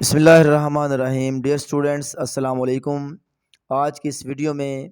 बिस्मिल्लाहिर्रहमानिर्रहीम। Dear students, अस्सलाम वालेकुम। आज की इस वीडियो में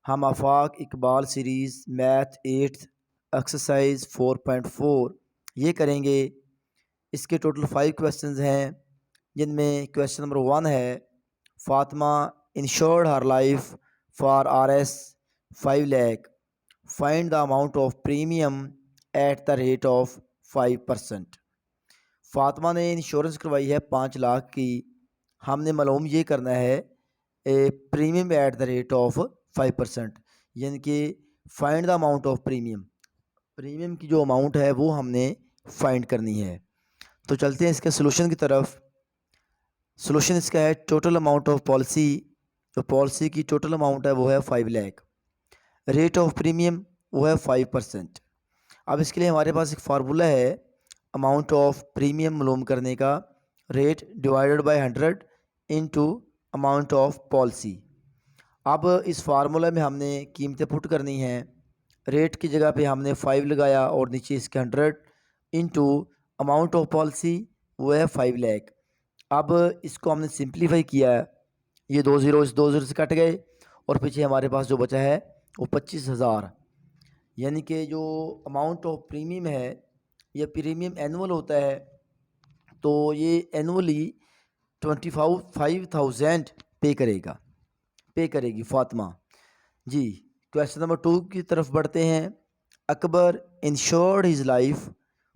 हम Afaq Iqbal series math 8th exercise 4.4 ये करेंगे। इसके टोटल 5 क्वेश्चंस हैं, जिनमें क्वेश्चन नंबर 1 है, Fatima insured her life for RS 5 lakh, find the amount of premium eight the rate of 5%। Fatima ने इंश्योरेंस करवाई है 5 लाख की। हमने मालूम ये करना है premium eight the rate of 5%, यानी कि find the amount of premium. Premium की जो अमाउंट है वो हमने फाइंड करनी है। तो चलते हैं इसके सोल्यूशन की तरफ। सोल्यूशन इसका है, टोटल अमाउंट ऑफ पॉलिसी, जो पॉलिसी की टोटल अमाउंट है वो है 5 लाख। रेट ऑफ प्रीमियम वो है 5%। अब इसके लिए हमारे पास एक फार्मूला है अमाउंट ऑफ प्रीमियम मालूम करने का, rate divided by 100 into amount of policy. अब इस फार्मूला में हमने कीमतें पुट करनी हैं। रेट की जगह पे हमने 5 लगाया और नीचे इसके 100 इनटू अमाउंट ऑफ पॉलिसी वो है 5 लाख। अब इसको हमने सिंप्लीफाई किया है, ये 2 ज़ीरो इस 2 ज़ीरो से कट गए और पीछे हमारे पास जो बचा है वो 25,000। यानी कि जो अमाउंट ऑफ प्रीमियम है, ये प्रीमियम एनुअल होता है, तो ये एनुअली 25,000 पे करेगी फातिमा जी। क्वेश्चन नंबर 2 की तरफ बढ़ते हैं। Akbar insured his life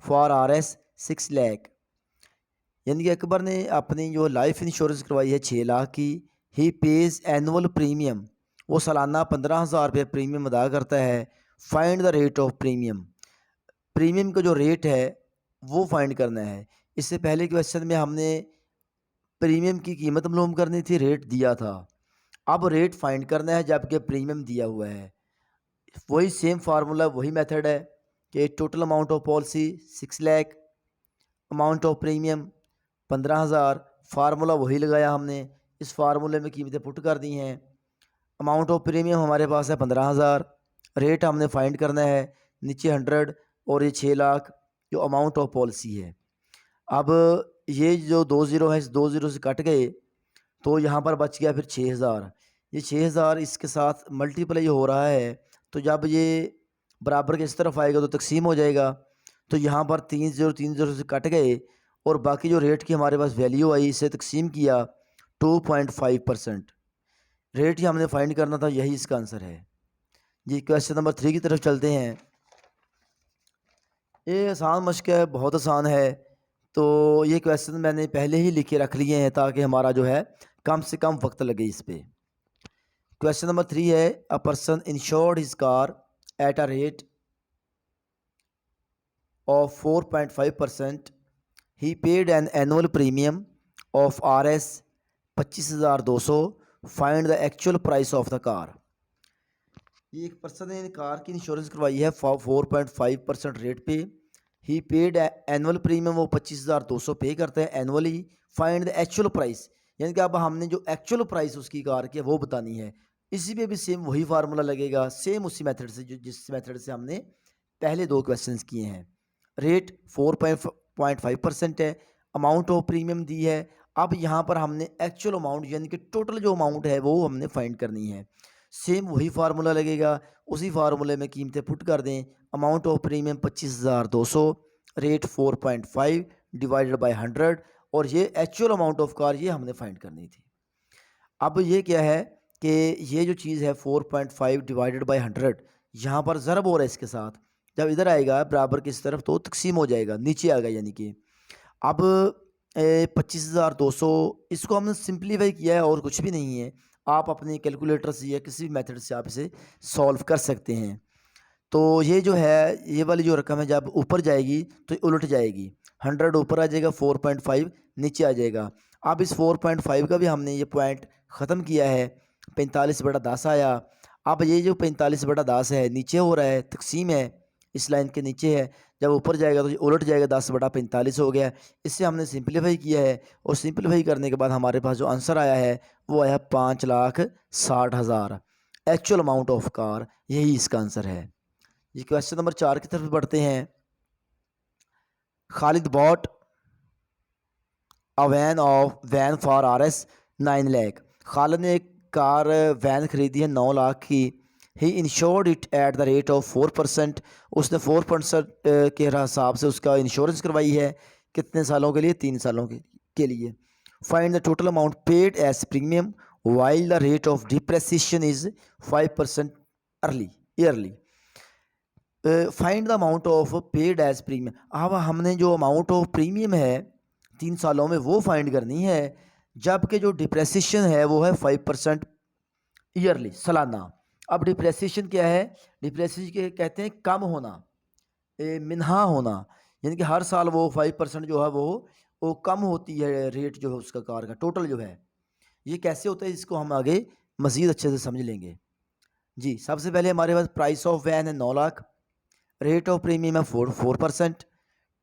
for RS 6 lakh, यानी कि अकबर ने अपनी जो लाइफ इंश्योरेंस करवाई है 6 लाख की। ही पेज एनुअल प्रीमियम, वो सालाना 15,000 रुपये प्रीमियम अदा करता है। Find the rate of premium, premium का जो रेट है वो फाइंड करना है। इससे पहले क्वेश्चन में हमने प्रीमियम की कीमत मालूम करनी थी, रेट दिया था। अब रेट फाइंड करना है जबकि प्रीमियम दिया हुआ है। वही सेम फार्मूला, वही मेथड है कि total amount of policy 6 lakh, amount of premium 15,000, formula वही लगाया हमने। इस फार्मूले में कीमतें पुट कर दी हैं। अमाउंट ऑफ प्रीमियम हमारे पास है 15,000, रेट हमने फाइंड करना है, नीचे 100 और ये 6 लाख जो अमाउंट ऑफ पॉलिसी है। अब ये जो 2 ज़ीरो है, इस 2 ज़ीरो से कट गए तो यहाँ पर बच गया फिर 6,000। ये 6,000 इसके साथ मल्टीप्लाई हो रहा है, तो जब ये बराबर के इस तरफ आएगा तो तकसीम हो जाएगा। तो यहाँ पर 3 ज़ीरो से कट गए और बाकी जो रेट की हमारे पास वैल्यू आई, इसे तकसीम किया 2.5%। रेट ही हमने फाइंड करना था, यही इसका आंसर है जी। क्वेश्चन नंबर 3 की तरफ चलते हैं। ये आसान मश्क है, बहुत आसान है। तो ये क्वेश्चन मैंने पहले ही लिख के रख लिए हैं ताकि हमारा जो है कम से कम वक्त लगे इस पे। क्वेश्चन नंबर 3 है, a person insured his car at a rate of 4.5%। He paid an annual premium of RS 25,200। Find the actual price of the car. ये एक पर्सन ने कार की इंश्योरेंस करवाई है 4.5% रेट पे। ही पेड एनुअल प्रीमियम, वो 25,200 पे करते हैं annually. Find the actual price, यानी कि अब हमने जो एक्चुअल प्राइस उसकी कार की है वो बतानी है। इसी पे भी सेम वही फार्मूला लगेगा, सेम उसी मेथड से जो जिस मेथड से हमने पहले 2 क्वेश्चंस किए हैं। रेट 4.5% है, अमाउंट ऑफ प्रीमियम दी है। अब यहाँ पर हमने एक्चुअल अमाउंट यानी कि टोटल जो अमाउंट है वो हमने फाइंड करनी है। सेम वही फार्मूला लगेगा, उसी फार्मूले में कीमतें पुट कर दें। Amount of premium 25,200, rate 4.5 divided by 100 और ये एक्चुअल अमाउंट ऑफ कार, ये हमने फाइंड करनी थी। अब ये क्या है कि ये जो चीज़ है 4.5 डिवाइडेड बाय 100, यहाँ पर ज़रब हो रहा है इसके साथ। जब इधर आएगा बराबर की इस तरफ तो तकसीम हो जाएगा, नीचे आ गया। यानी कि अब 25,200 इसको हमने सिंप्लीफाई किया है और कुछ भी नहीं है। आप अपने कैलकुलेटर से या किसी भी मेथड से आप इसे सॉल्व कर सकते हैं। तो ये जो है, ये वाली जो रकम है जब ऊपर जाएगी तो ये उलट जाएगी। 100 ऊपर आ जाएगा, 4.5 नीचे आ जाएगा। अब इस 4.5 का भी हमने ये पॉइंट ख़त्म किया है, 45/10 आया। अब ये जो 45/10 है नीचे हो रहा है, तकसीम है, इस लाइन के नीचे है। जब ऊपर जाएगा तो ये उलट जाएगा, 10/45 हो गया। इससे हमने सिंप्लीफाई किया है और सिंप्लीफाई करने के बाद हमारे पास जो आंसर आया है वो आया 5,60,000। एक्चुअल अमाउंट ऑफ कार, यही इसका आंसर है जी। क्वेश्चन नंबर 4 की तरफ बढ़ते हैं। Khalid bought a van for RS 9 lakh. Khalid ने एक कार वैन खरीदी है 9 लाख की। He insured it at the rate of 4%। उसने 4% के हिसाब से उसका इंश्योरेंस करवाई है। कितने सालों के लिए? 3 सालों के लिए। Find the total amount paid as premium while the rate of depreciation is 5% yearly. Find the amount of paid as premium. अब हमने जो अमाउंट ऑफ प्रीमियम है 3 सालों में वो फाइंड करनी है, जबकि जो डिप्रेसिएशन है वो है 5% ईयरली, सालाना। अब डिप्रेसिएशन क्या है? डिप्रेसिएशन के कहते हैं कम होना, मिन्हा होना, यानी कि हर साल वो 5% जो है वो कम होती है रेट जो है उसका कार का टोटल जो है। ये कैसे होता है इसको हम आगे मज़ीद अच्छे से समझ लेंगे। जी, सबसे पहले हमारे पास प्राइस ऑफ वैन है 9 लाख, रेट ऑफ प्रीमियम है 4%,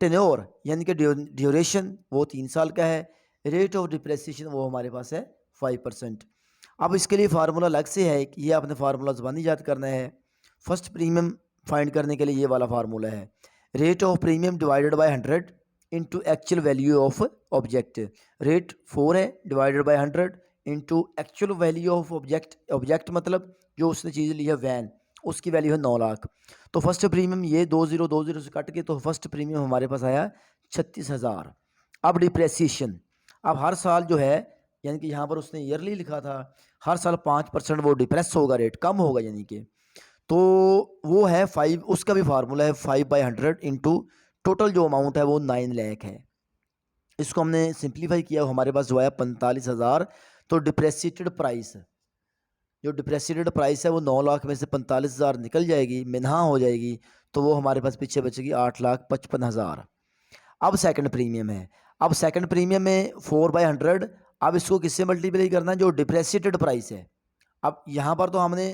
टेन्योर यानी कि ड्यूरेशन वो 3 साल का है, रेट ऑफ डिप्रेसिएशन वो हमारे पास है 5%। अब इसके लिए फार्मूला अलग से है कि ये आपने फार्मूला ज़बानी याद करना है। फर्स्ट प्रीमियम फाइंड करने के लिए ये वाला फार्मूला है, rate of premium divided by 100 into actual value of object. Rate 4 है divided by 100 into actual value of object मतलब जो उसने चीज़ ली है वैन, उसकी वैल्यू है 9 लाख। तो फर्स्ट प्रीमियम ये 2020 से कट के तो फर्स्ट प्रीमियम हमारे पास आया 36,000। अब डिप्रेसिएशन, अब हर साल जो है यानी कि यहाँ पर उसने ईयरली लिखा था, हर साल 5% वो डिप्रेस होगा, रेट कम होगा यानी कि, तो वो है 5, उसका भी फार्मूला है 5/100 इंटू टोटल जो अमाउंट है वो 9 लाख है। इसको हमने सिंप्लीफाई किया, हमारे पास जो है 45,000। तो डिप्रेसिएटेड प्राइस, जो डिप्रेसिएटेड प्राइस है वो 9 लाख में से 45,000 निकल जाएगी, मिन्हा हो जाएगी, तो वो हमारे पास पीछे बचेगी 8,55,000। अब सेकंड प्रीमियम है। अब सेकंड प्रीमियम में 4/100। अब इसको किससे मल्टीप्लाई करना है? जो डिप्रेसिएटेड प्राइस है। अब यहाँ पर तो हमने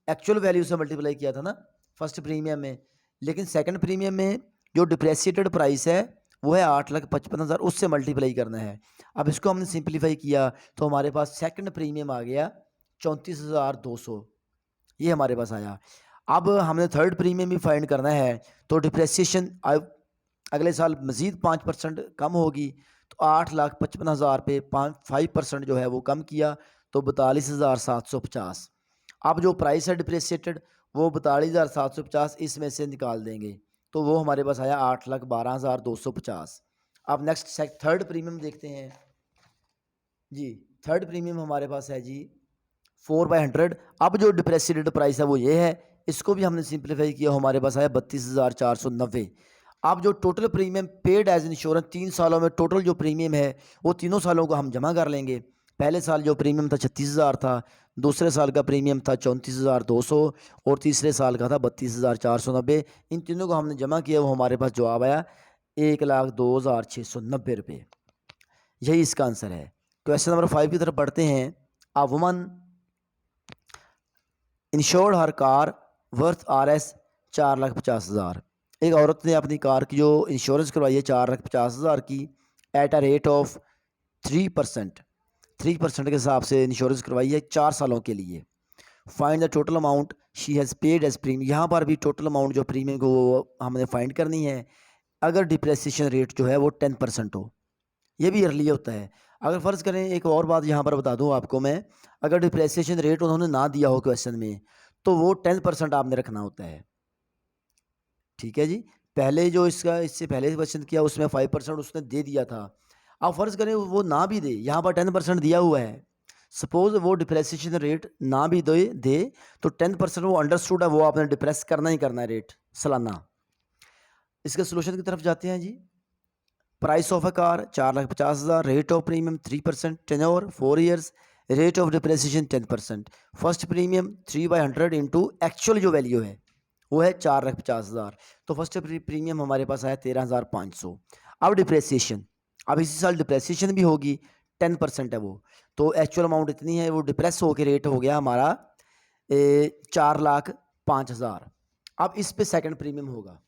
एक्चुअल वैल्यू से मल्टीप्लाई किया था ना फर्स्ट प्रीमियम में, लेकिन सेकंड प्रीमियम में जो डिप्रेसिएटेड प्राइस है वो है 8,55,000, उससे मल्टीप्लाई करना है। अब इसको हमने सिंप्लीफाई किया तो हमारे पास सेकंड प्रीमियम आ गया 34,200, ये हमारे पास आया। अब हमने थर्ड प्रीमियम भी फाइंड करना है, तो डिप्रेसिएशन अगले साल मज़ीद 5% कम होगी, तो 8,55,000 पे 5% जो है वो कम किया तो 42,750। अब जो प्राइस है डिप्रेसिएटेड वो 42,750 इसमें से निकाल देंगे, तो वो हमारे पास आया 8,12,250। अब नेक्स्ट थर्ड प्रीमियम देखते हैं जी। थर्ड प्रीमियम हमारे पास है जी 4/100। अब जो डिप्रेसिएटेड प्राइस है वो ये है, इसको भी हमने सिंप्लीफाई किया, हमारे पास आया 32,490। अब जो total premium paid as insurance 3 सालों में टोटल जो प्रीमियम है वो तीनों सालों को हम जमा कर लेंगे। पहले साल जो प्रीमियम था 36,000 था, दूसरे साल का प्रीमियम था 34,200 और तीसरे साल का था 32,490। इन तीनों को हमने जमा किया, वो हमारे पास जवाब आया 1,02,690 रुपये। यही इसका आंसर है। क्वेश्चन नंबर 5 की तरफ बढ़ते हैं। A woman insured her car worth RS 4,50,000। एक औरत ने अपनी कार की जो इंश्योरेंस करवाई है 4,50,000 की, एट अ रेट ऑफ 3% के हिसाब से इंश्योरेंस करवाई है 4 सालों के लिए। Find the total amount she has paid as premium. यहाँ पर भी टोटल अमाउंट जो प्रीमियम को वो हमने फाइंड करनी है, अगर डिप्रेसिएशन रेट जो है वो 10% हो, ये भी ईयरली होता है। अगर फ़र्ज़ करें, एक और बात यहाँ पर बता दूँ आपको मैं, अगर डिप्रेसिएशन रेट उन्होंने ना दिया हो क्वेश्चन में, तो वो 10% आपने रखना होता है। ठीक है जी। पहले जो इससे पहले क्वेश्चन किया उसमें 5% उसने दे दिया था। अब फ़र्ज़ करें वो ना भी दे, यहाँ पर 10% दिया हुआ है। सपोज़ वो डिप्रेसिएशन रेट ना भी दे तो 10% वो अंडरस्टूड है, वो आपने डिप्रेस करना ही करना है रेट सालाना। इसके सोल्यूशन की तरफ जाते हैं जी। Price of a car 4,50,000, rate of premium 3%, tenure 4 years, rate of depreciation 10%। First premium 3/100 into actual जो वैल्यू है वो है 4,50,000, तो फर्स्ट प्रीमियम हमारे पास आया 13,500। अब डिप्रेसिएशन, अब इसी साल डिप्रेसिएशन भी होगी, 10% है वो, तो एक्चुअल अमाउंट इतनी है, वो डिप्रेस होकर रेट हो गया हमारा 4,05,000। अब इस पे सेकंड प्रीमियम होगा,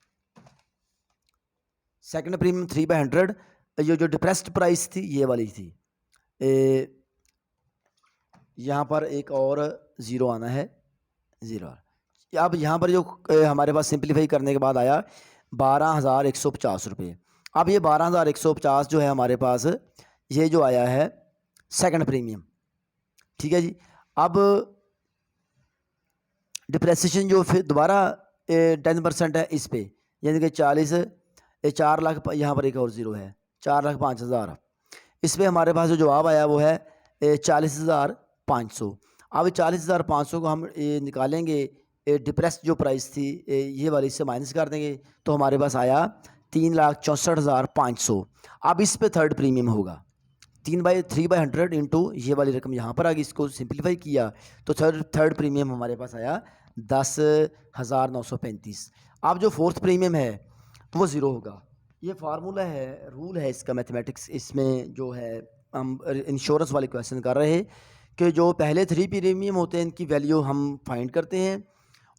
सेकंड प्रीमियम 3/100। जो डिप्रेस्ड प्राइस थी ये वाली थी, यहाँ पर एक और ज़ीरो आना है, ज़ीरो। अब यहाँ पर जो हमारे पास सिंप्लीफाई करने के बाद आया 12,150 रुपये। अब ये 12,150 जो है हमारे पास ये जो आया है सेकंड प्रीमियम, ठीक है जी। अब डिप्रेसिएशन जो फिर दोबारा 10% है इस पे, यानी कि 4 लाख, यहाँ पर एक और ज़ीरो है, 4,05,000। इस पे हमारे पास जो जवाब आया वो है 40,500। अब 40,500 को हम निकालेंगे, डिप्रेस जो प्राइस थी ये वाली से माइनस कर देंगे, तो हमारे पास आया 3,64,500। अब इस पे थर्ड प्रीमियम होगा 3/100 इंटू ये वाली रकम यहाँ पर आ गई, इसको सिंप्लीफाई किया तो थर्ड प्रीमियम हमारे पास आया 10,935। अब जो फोर्थ प्रीमियम है वो ज़ीरो होगा। ये फार्मूला है, रूल है इसका मैथमेटिक्स, इसमें जो है हम इंश्योरेंस वाले क्वेश्चन कर रहे हैं कि जो पहले 3 प्रीमियम होते हैं इनकी वैल्यू हम फाइंड करते हैं,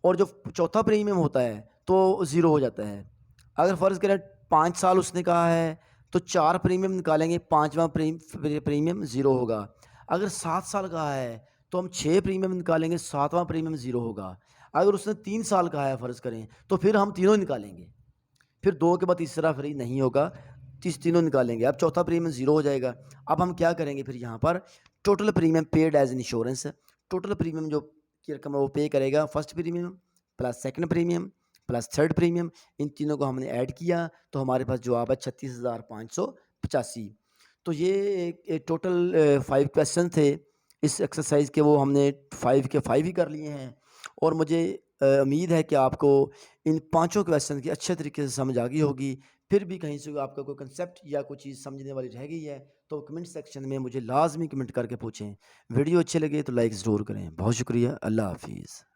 और जो चौथा प्रीमियम होता है तो ज़ीरो हो जाता है। अगर फ़र्ज़ करें 5 साल उसने कहा है तो 4 प्रीमियम निकालेंगे, 5वां प्रीमियम ज़ीरो होगा। अगर 7 साल कहा है तो हम 6 प्रीमियम निकालेंगे, 7वां प्रीमियम ज़ीरो होगा। अगर उसने 3 साल कहा है फ़र्ज़ करें तो फिर हम तीनों निकालेंगे, फिर 2 के बाद तीसरा फ्री नहीं होगा, तीनों निकालेंगे। अब चौथा प्रीमियम ज़ीरो हो जाएगा। अब हम क्या करेंगे फिर यहाँ पर total premium paid as insurance, total premium जो की रकम है वो पे करेगा, first premium plus second premium plus third premium, इन तीनों को हमने ऐड किया तो हमारे पास जवाब है 36,585। तो ये टोटल 5 क्वेश्चन थे इस एक्सरसाइज के, वो हमने 5 के 5 ही कर लिए हैं। और मुझे उम्मीद है कि आपको इन पांचों क्वेश्चन की अच्छे तरीके से समझ आ गई होगी। फिर भी कहीं से आपका कोई कंसेप्ट या कोई चीज़ समझने वाली रह गई है तो कमेंट सेक्शन में मुझे लाजमी कमेंट करके पूछें। वीडियो अच्छे लगे तो लाइक ज़रूर करें। बहुत शुक्रिया। अल्लाह हाफिज़।